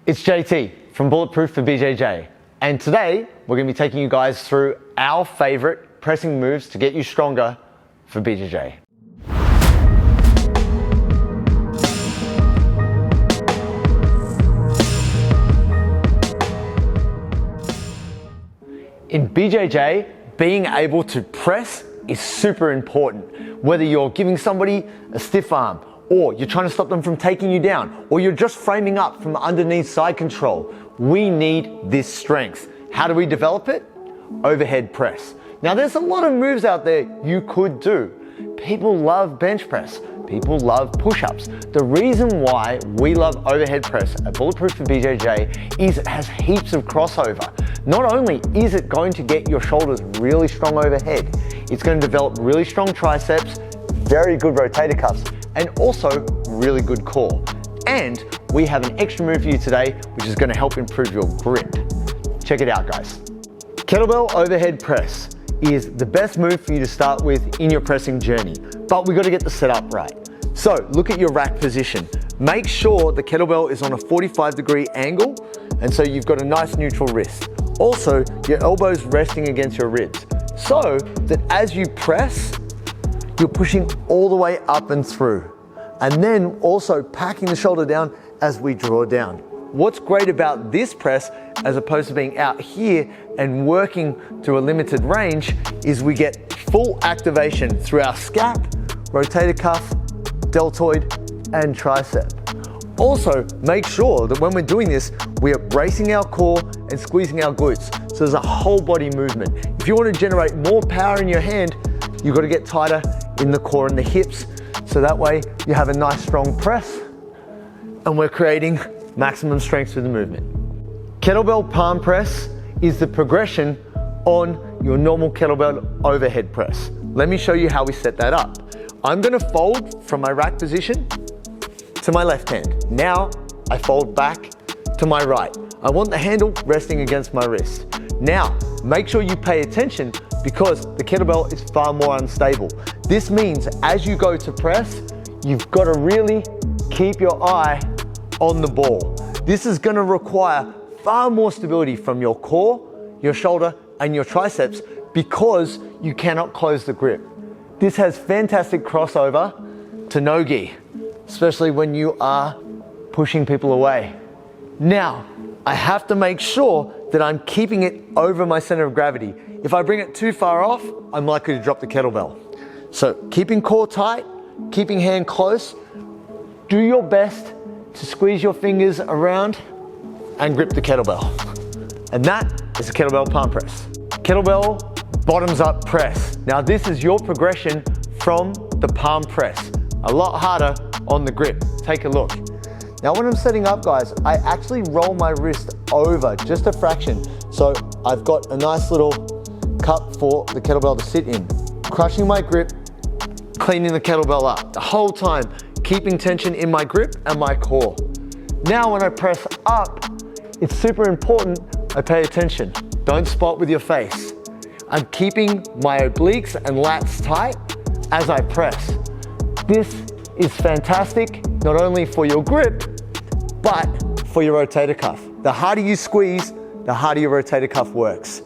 It's JT from Bulletproof for BJJ, and today we're going to be taking you guys through our favorite pressing moves to get you stronger for BJJ. In BJJ, being able to press is super important. Whether you're giving somebody a stiff arm, or you're trying to stop them from taking you down, or you're just framing up from underneath side control, we need this strength. How do we develop it? Overhead press. Now there's a lot of moves out there you could do. People love bench press. People love push-ups. The reason why we love overhead press at Bulletproof for BJJ is it has heaps of crossover. Not only is it going to get your shoulders really strong overhead, it's going to develop really strong triceps, very good rotator cuffs, and also really good core. And we have an extra move for you today, which is going to help improve your grip. Check it out, guys. Kettlebell overhead press is the best move for you to start with in your pressing journey, but we got to get the setup right. So look at your rack position. Make sure the kettlebell is on a 45-degree angle, and so you've got a nice neutral wrist. Also, your elbows resting against your ribs, so that as you press, you're pushing all the way up and through, and then also packing the shoulder down as we draw down. What's great about this press, as opposed to being out here and working to a limited range, is we get full activation through our scap, rotator cuff, deltoid, and tricep. Also, make sure that when we're doing this, we are bracing our core and squeezing our glutes. So there's a whole body movement. If you want to generate more power in your hand, you've got to get tighter in the core and the hips, so that way you have a nice strong press and we're creating maximum strength through the movement. Kettlebell palm press is the progression on your normal kettlebell overhead press. Let me show you how we set that up. I'm going to fold from my rack position to my left hand. Now I fold back to my right. I want the handle resting against my wrist. Now make sure you pay attention, because the kettlebell is far more unstable. This means as you go to press, you've got to really keep your eye on the ball. This is going to require far more stability from your core, your shoulder, and your triceps, because you cannot close the grip. This has fantastic crossover to no-gi, especially when you are pushing people away. Now, I have to make sure that I'm keeping it over my center of gravity. If I bring it too far off, I'm likely to drop the kettlebell. So keeping core tight, keeping hand close, do your best to squeeze your fingers around and grip the kettlebell. And that is the kettlebell palm press. Kettlebell bottoms up press. Now this is your progression from the palm press. A lot harder on the grip. Take a look. Now when I'm setting up, guys, I actually roll my wrist over just a fraction. So I've got a nice little cup for the kettlebell to sit in. Crushing my grip, cleaning the kettlebell up the whole time, keeping tension in my grip and my core. Now when I press up, it's super important I pay attention. Don't spot with your face. I'm keeping my obliques and lats tight as I press. This is fantastic, not only for your grip, but for your rotator cuff. The harder you squeeze, the harder your rotator cuff works.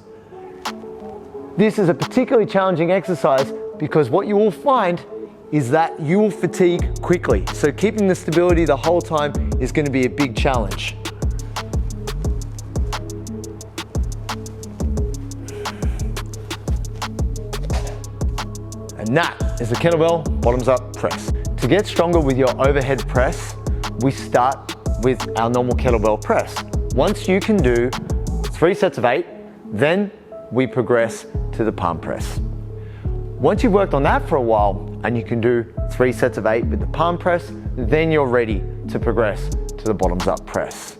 This is a particularly challenging exercise because what you will find is that you will fatigue quickly. So keeping the stability the whole time is going to be a big challenge. And that is the kettlebell bottoms up press. To get stronger with your overhead press, we start with our normal kettlebell press. Once you can do 3 sets of 8, then we progress to the palm press. Once you've worked on that for a while and you can do 3 sets of 8 with the palm press, then you're ready to progress to the bottoms up press.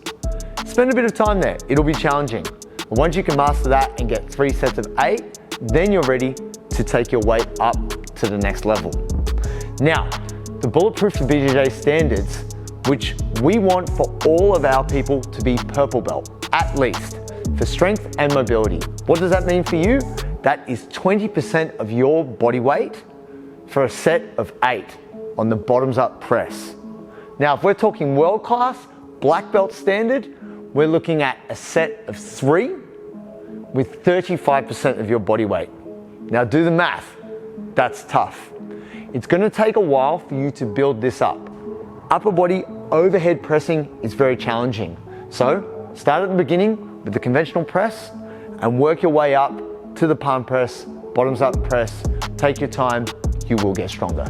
Spend a bit of time there, it'll be challenging. But once you can master that and get 3 sets of 8, then you're ready to take your weight up to the next level. Now, the Bulletproof for BJJ standards, which we want for all of our people to be purple belt, at least, for strength and mobility. What does that mean for you? That is 20% of your body weight for a set of 8 on the bottoms up press. Now, if we're talking world class, black belt standard, we're looking at a set of 3 with 35% of your body weight. Now do the math. That's tough. It's gonna take a while for you to build this up. Upper body overhead pressing is very challenging. So start at the beginning with the conventional press and work your way up to the palm press, bottoms up press. Take your time, you will get stronger.